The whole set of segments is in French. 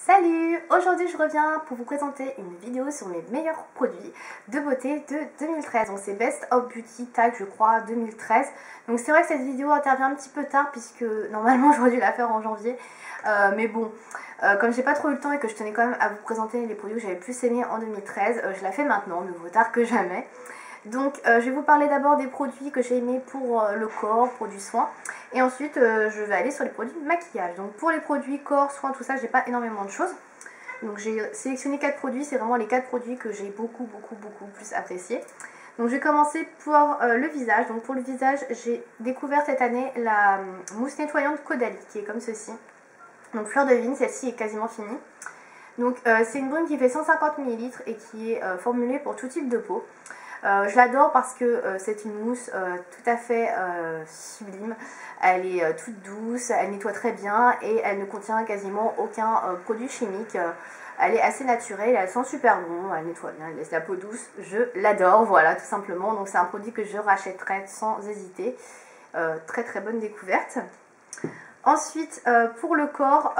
Salut! Aujourd'hui je reviens pour vous présenter une vidéo sur mes meilleurs produits de beauté de 2013. Donc c'est Best of Beauty Tag je crois 2013. Donc c'est vrai que cette vidéo intervient un petit peu tard puisque normalement j'aurais dû la faire en janvier. Mais bon, comme j'ai pas trop eu le temps et que je tenais quand même à vous présenter les produits que j'avais plus aimés en 2013, je la fais maintenant, mieux vaut tard que jamais. Donc je vais vous parler d'abord des produits que j'ai aimés pour le corps, produits soins. Et ensuite je vais aller sur les produits de maquillage. Donc pour les produits corps, soins, tout ça, j'ai pas énormément de choses. Donc j'ai sélectionné 4 produits, c'est vraiment les 4 produits que j'ai beaucoup plus appréciés. Donc je vais commencer pour le visage. Donc pour le visage, j'ai découvert cette année la mousse nettoyante Caudalie qui est comme ceci. Donc fleur de vigne, celle-ci est quasiment finie. Donc c'est une brume qui fait 150 ml et qui est formulée pour tout type de peau. Je l'adore parce que c'est une mousse tout à fait sublime. Elle est toute douce, elle nettoie très bien et elle ne contient quasiment aucun produit chimique. Elle est assez naturelle, elle sent super bon, elle nettoie bien, elle laisse la peau douce. Je l'adore, voilà, tout simplement. Donc c'est un produit que je rachèterai sans hésiter. Très bonne découverte. Ensuite, pour le corps,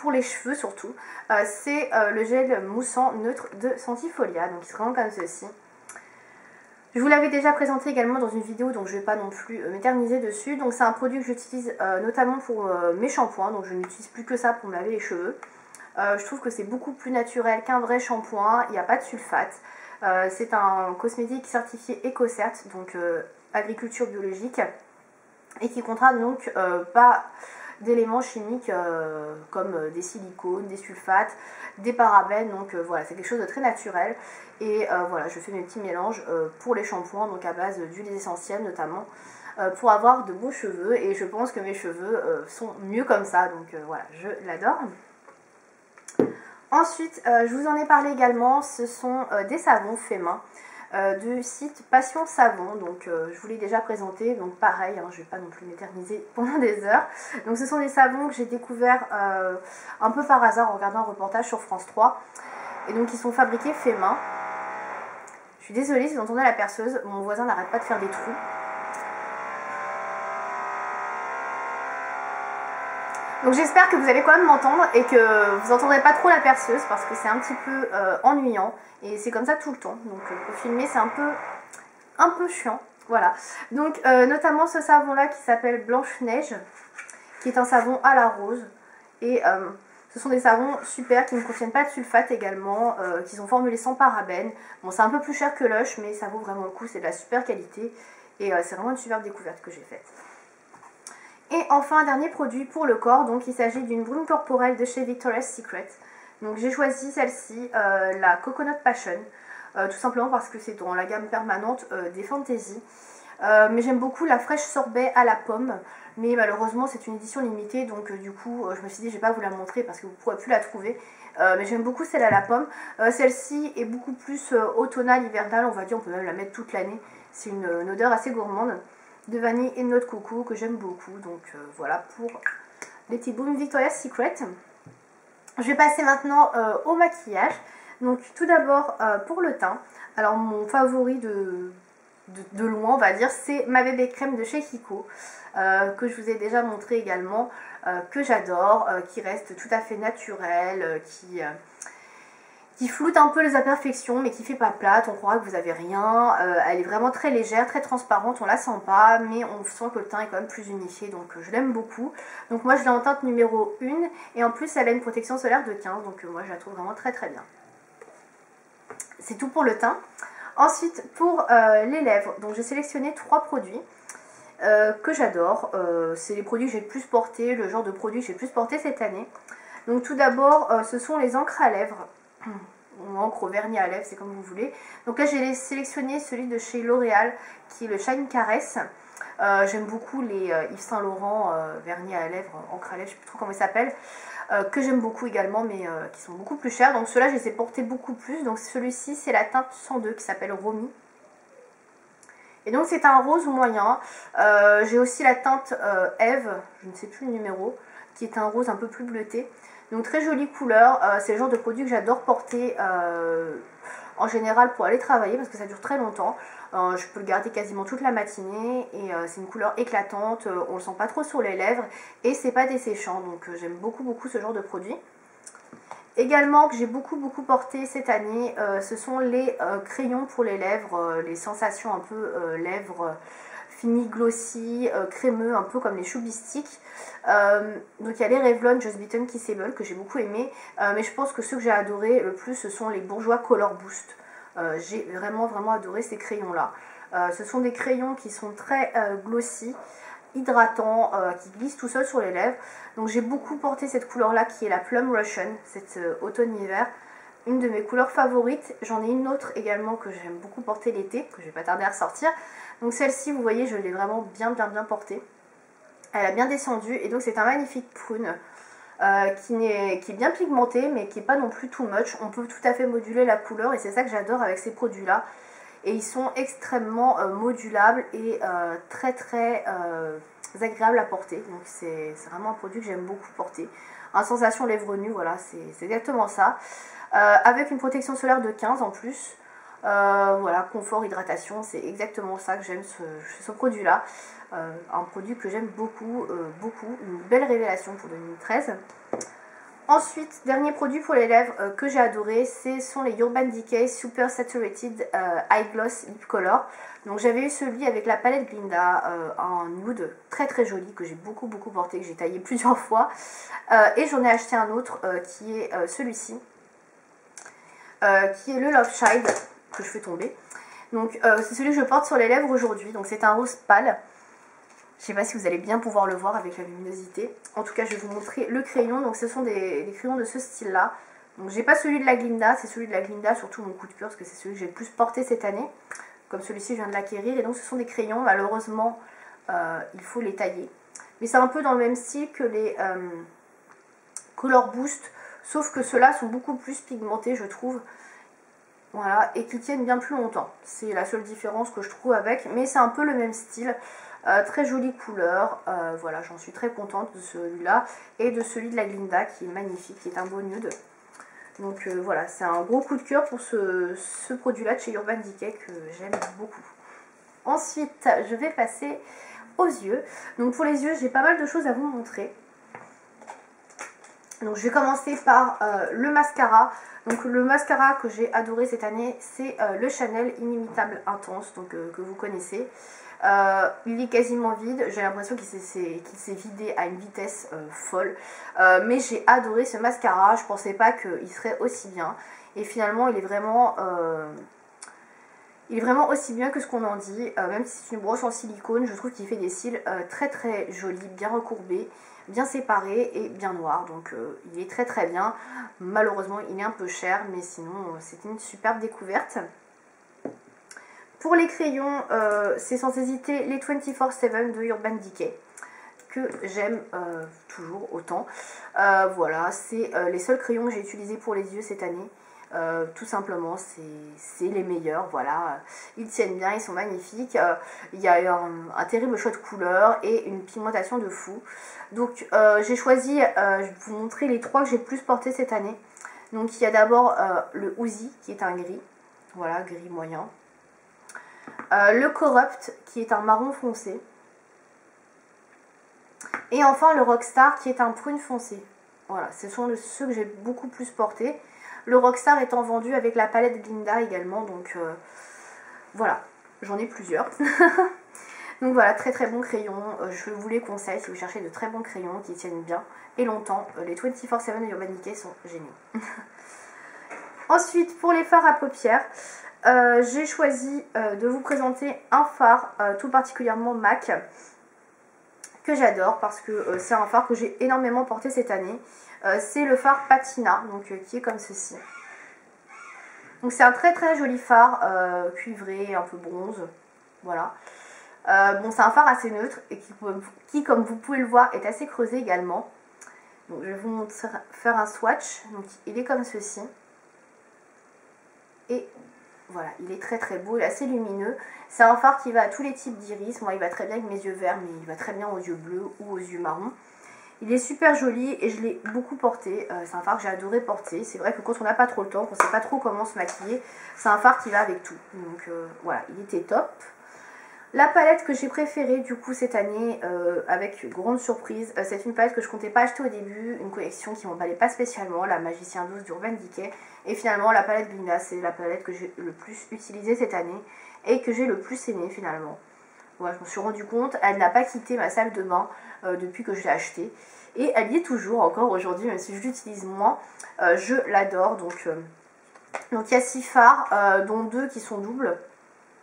pour les cheveux surtout, c'est le gel moussant neutre de Sentifolia. Donc il se rend comme ceci. Je vous l'avais déjà présenté également dans une vidéo, donc je ne vais pas non plus m'éterniser dessus. Donc c'est un produit que j'utilise notamment pour mes shampoings, donc je n'utilise plus que ça pour me laver les cheveux. Je trouve que c'est beaucoup plus naturel qu'un vrai shampoing, il n'y a pas de sulfate. C'est un cosmétique certifié EcoCert, donc agriculture biologique, et qui contient donc pas d'éléments chimiques comme des silicones, des sulfates, des parabènes, donc voilà, c'est quelque chose de très naturel. Et voilà, je fais mes petits mélanges pour les shampoings, donc à base d'huiles essentielles notamment, pour avoir de beaux cheveux, et je pense que mes cheveux sont mieux comme ça, donc voilà, je l'adore. Ensuite, je vous en ai parlé également, ce sont des savons faits main. Du site Passion Savon, donc je vous l'ai déjà présenté, donc pareil, hein, je ne vais pas non plus m'éterniser pendant des heures. Donc ce sont des savons que j'ai découverts un peu par hasard en regardant un reportage sur France 3, et donc ils sont fabriqués faits main. Je suis désolée si vous entendez la perceuse, mon voisin n'arrête pas de faire des trous. Donc j'espère que vous allez quand même m'entendre et que vous n'entendrez pas trop la perceuse parce que c'est un petit peu ennuyant et c'est comme ça tout le temps. Donc pour filmer c'est un peu chiant. Voilà. Donc notamment ce savon là qui s'appelle Blanche-Neige, qui est un savon à la rose. Et ce sont des savons super qui ne contiennent pas de sulfate également, qui sont formulés sans parabènes. Bon, c'est un peu plus cher que Lush, mais ça vaut vraiment le coup, c'est de la super qualité. Et c'est vraiment une super découverte que j'ai faite. Et enfin, un dernier produit pour le corps, donc il s'agit d'une brume corporelle de chez Victoria's Secret. Donc j'ai choisi celle-ci, la Coconut Passion, tout simplement parce que c'est dans la gamme permanente des Fantasy. Mais j'aime beaucoup la fraîche sorbet à la pomme, mais malheureusement c'est une édition limitée, donc du coup je me suis dit je vais pas vous la montrer parce que vous ne pourrez plus la trouver. Mais j'aime beaucoup celle à la pomme. Celle-ci est beaucoup plus automnale, hivernale, on va dire, on peut même la mettre toute l'année. C'est une odeur assez gourmande, de vanille et de noix de coco que j'aime beaucoup. Donc voilà pour les petites brumes Victoria's Secret. Je vais passer maintenant au maquillage. Donc tout d'abord pour le teint. Alors mon favori de loin on va dire, c'est ma bébé crème de chez Kiko, que je vous ai déjà montré également, que j'adore, qui reste tout à fait naturelle, qui floute un peu les imperfections mais qui fait pas plate, on croira que vous avez rien. Elle est vraiment très légère, très transparente, on la sent pas, mais on sent que le teint est quand même plus unifié, donc je l'aime beaucoup. Donc moi je l'ai en teinte numéro 1 et en plus elle a une protection solaire de 15, donc moi je la trouve vraiment très bien. C'est tout pour le teint. Ensuite pour les lèvres, donc j'ai sélectionné 3 produits que j'adore. C'est les produits que j'ai le plus porté, le genre de produit que j'ai le plus porté cette année. Donc tout d'abord ce sont les encres à lèvres, ou encre au vernis à lèvres, c'est comme vous voulez. Donc là j'ai sélectionné celui de chez L'Oréal qui est le Shine Caress. J'aime beaucoup les Yves Saint Laurent vernis à lèvres, encre à lèvres, je ne sais plus trop comment ils s'appellent, que j'aime beaucoup également, mais qui sont beaucoup plus chers. Donc ceux-là je les ai portés beaucoup plus. Donc celui-ci c'est la teinte 102 qui s'appelle Romy. Et donc c'est un rose moyen. J'ai aussi la teinte Eve, je ne sais plus le numéro, qui est un rose un peu plus bleuté. Donc très jolie couleur, c'est le genre de produit que j'adore porter en général pour aller travailler parce que ça dure très longtemps. Je peux le garder quasiment toute la matinée et c'est une couleur éclatante, on le sent pas trop sur les lèvres et c'est pas desséchant, donc j'aime beaucoup ce genre de produit. Également que j'ai beaucoup porté cette année, ce sont les crayons pour les lèvres, les sensations un peu lèvres fini glossy, crémeux, un peu comme les Choubistiques. Donc il y a les Revlon Just Bitten Kissable que j'ai beaucoup aimé, mais je pense que ceux que j'ai adoré le plus ce sont les Bourjois Color Boost. J'ai vraiment adoré ces crayons là. Ce sont des crayons qui sont très glossy, hydratants, qui glissent tout seul sur les lèvres. Donc j'ai beaucoup porté cette couleur là qui est la Plum Russian, cette automne-hiver. Une de mes couleurs favorites. J'en ai une autre également que j'aime beaucoup porter l'été, que je vais pas tarder à ressortir. Donc celle-ci, vous voyez, je l'ai vraiment bien portée. Elle a bien descendu et donc c'est un magnifique prune qui est bien pigmenté mais qui n'est pas non plus too much. On peut tout à fait moduler la couleur et c'est ça que j'adore avec ces produits-là. Et ils sont extrêmement modulables et très agréables à porter. Donc c'est vraiment un produit que j'aime beaucoup porter. Un sensation lèvres nues, voilà, c'est exactement ça. Avec une protection solaire de 15 en plus. Voilà, confort, hydratation, c'est exactement ça que j'aime ce produit-là. Un produit que j'aime beaucoup, une belle révélation pour 2013. Ensuite, dernier produit pour les lèvres que j'ai adoré, ce sont les Urban Decay Super Saturated Eye Gloss Lip Color. Donc j'avais eu celui avec la palette Glinda, un nude très joli que j'ai beaucoup porté, que j'ai taillé plusieurs fois. Et j'en ai acheté un autre qui est celui-ci, qui est le Love Child, que je fais tomber. Donc c'est celui que je porte sur les lèvres aujourd'hui, donc c'est un rose pâle. Je sais pas si vous allez bien pouvoir le voir avec la luminosité. En tout cas, je vais vous montrer le crayon. Donc ce sont des crayons de ce style-là. Donc j'ai pas celui de la Glinda, c'est celui de la Glinda, surtout mon coup de cœur, parce que c'est celui que j'ai le plus porté cette année. Comme celui-ci, je viens de l'acquérir. Et donc ce sont des crayons, malheureusement, il faut les tailler. Mais c'est un peu dans le même style que les Color Boost, sauf que ceux-là sont beaucoup plus pigmentés, je trouve. Voilà, et qu'ils tiennent bien plus longtemps. C'est la seule différence que je trouve avec, mais c'est un peu le même style. Très jolie couleur, voilà, j'en suis très contente de celui-là et de celui de la Glinda qui est magnifique, qui est un beau nude. Donc voilà, c'est un gros coup de cœur pour ce produit-là de chez Urban Decay que j'aime beaucoup. Ensuite, je vais passer aux yeux. Donc pour les yeux, j'ai pas mal de choses à vous montrer. Donc je vais commencer par le mascara. Donc le mascara que j'ai adoré cette année, c'est le Chanel Inimitable Intense, donc que vous connaissez. Il est quasiment vide, j'ai l'impression qu'il s'est vidé à une vitesse folle. Mais j'ai adoré ce mascara, je pensais pas qu'il serait aussi bien. Et finalement il est vraiment aussi bien que ce qu'on en dit. Même si c'est une broche en silicone, je trouve qu'il fait des cils très jolis, bien recourbés, bien séparés et bien noirs. Donc il est très bien. Malheureusement il est un peu cher, mais sinon c'est une superbe découverte. Pour les crayons, c'est sans hésiter les 24/7 de Urban Decay, que j'aime toujours autant. Voilà, c'est les seuls crayons que j'ai utilisés pour les yeux cette année. Tout simplement, c'est les meilleurs, voilà. Ils tiennent bien, ils sont magnifiques. Il y a un terrible choix de couleurs et une pigmentation de fou. Donc j'ai choisi, je vais vous montrer les trois que j'ai le plus porté cette année. Donc il y a d'abord le Uzi qui est un gris, voilà, gris moyen. Le Corrupt qui est un marron foncé. Et enfin le Rockstar qui est un prune foncé. Voilà, ce sont ceux que j'ai beaucoup plus portés. Le Rockstar étant vendu avec la palette Glinda également, donc voilà, j'en ai plusieurs. Donc voilà, très bon crayon, je vous les conseille si vous cherchez de très bons crayons qui tiennent bien et longtemps. Les 24/7 de Urban Decay sont géniaux. Ensuite, pour les fards à paupières, j'ai choisi de vous présenter un fard tout particulièrement MAC que j'adore parce que c'est un fard que j'ai énormément porté cette année. C'est le fard Patina, donc qui est comme ceci. Donc c'est un très joli fard cuivré, un peu bronze, voilà. Bon, c'est un fard assez neutre et qui, comme vous pouvez le voir, est assez creusé également. Donc je vais vous faire un swatch. Donc il est comme ceci. Et voilà, il est très beau, il est assez lumineux. C'est un fard qui va à tous les types d'iris. Moi, il va très bien avec mes yeux verts, mais il va très bien aux yeux bleus ou aux yeux marrons. Il est super joli et je l'ai beaucoup porté. C'est un fard que j'ai adoré porter. C'est vrai que quand on n'a pas trop le temps, qu'on ne sait pas trop comment se maquiller, c'est un fard qui va avec tout. Donc voilà, il était top. La palette que j'ai préférée du coup cette année, avec grande surprise, c'est une palette que je comptais pas acheter au début, une collection qui m'emballait pas spécialement, la Magicien 12 d'Urban Decay. Et finalement la palette Glinda, c'est la palette que j'ai le plus utilisée cette année et que j'ai le plus aimée finalement. Voilà, je me suis rendu compte, elle n'a pas quitté ma salle de bain depuis que je l'ai achetée. Et elle y est toujours encore aujourd'hui, même si je l'utilise moins, je l'adore. Donc il y a 6 fards, dont 2 qui sont doubles,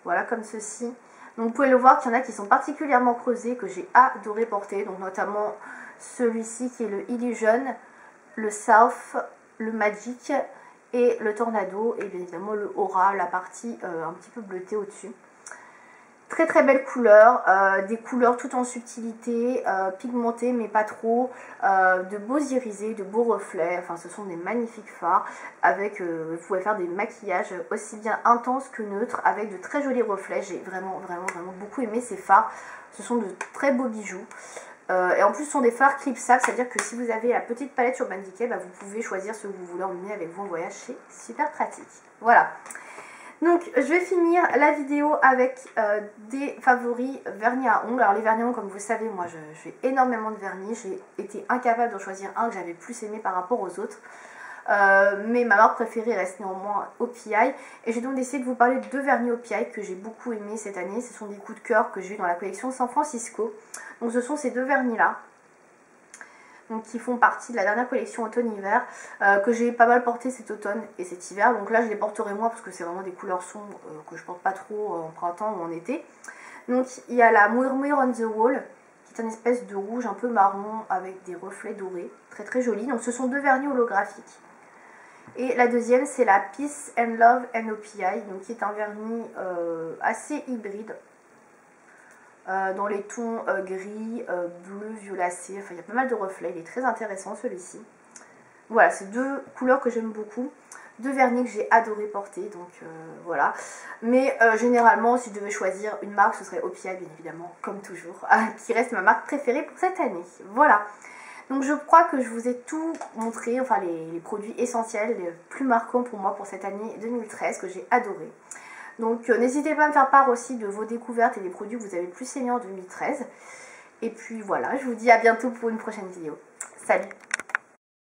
voilà comme ceci. Donc vous pouvez le voir qu'il y en a qui sont particulièrement creusés, que j'ai adoré porter, donc notamment celui-ci qui est le Illusion, le Self, le Magic et le Tornado, et bien évidemment le Aura, la partie un petit peu bleutée au-dessus. Très très belle couleur, des couleurs tout en subtilité, pigmentées mais pas trop, de beaux irisés, de beaux reflets, enfin ce sont des magnifiques fards avec, vous pouvez faire des maquillages aussi bien intenses que neutres avec de très jolis reflets. J'ai vraiment beaucoup aimé ces fards, ce sont de très beaux bijoux. Et en plus ce sont des fards clipsables, c'est-à-dire que si vous avez la petite palette sur Urban Decay, vous pouvez choisir ce que vous voulez emmener avec vous en voyage, c'est super pratique. Voilà. Donc je vais finir la vidéo avec des favoris vernis à ongles. Alors les vernis à ongles, comme vous le savez, moi je fais énormément de vernis. J'ai été incapable de choisir un que j'avais plus aimé par rapport aux autres. Mais ma marque préférée reste néanmoins OPI. Et j'ai donc décidé de vous parler de 2 vernis OPI que j'ai beaucoup aimé cette année. Ce sont des coups de cœur que j'ai eu dans la collection San Francisco. Donc ce sont ces 2 vernis là. Donc, qui font partie de la dernière collection automne-hiver, que j'ai pas mal porté cet automne et cet hiver. Donc là je les porterai moins parce que c'est vraiment des couleurs sombres que je porte pas trop en printemps ou en été. Donc il y a la Murmur on the Wall, qui est une espèce de rouge un peu marron avec des reflets dorés, très très joli. Donc ce sont 2 vernis holographiques. Et la deuxième c'est la Peace and Love and OPI, donc qui est un vernis assez hybride. Dans les tons gris, bleu, violacé, enfin il y a pas mal de reflets, il est très intéressant celui-ci. Voilà, c'est 2 couleurs que j'aime beaucoup, 2 vernis que j'ai adoré porter, donc voilà. Mais généralement, si je devais choisir une marque, ce serait OPI bien évidemment, comme toujours, qui reste ma marque préférée pour cette année. Voilà. Donc je crois que je vous ai tout montré, enfin les produits essentiels, les plus marquants pour moi pour cette année 2013 que j'ai adoré. Donc n'hésitez pas à me faire part aussi de vos découvertes et des produits que vous avez plus aimés en 2013. Et puis voilà, je vous dis à bientôt pour une prochaine vidéo. Salut!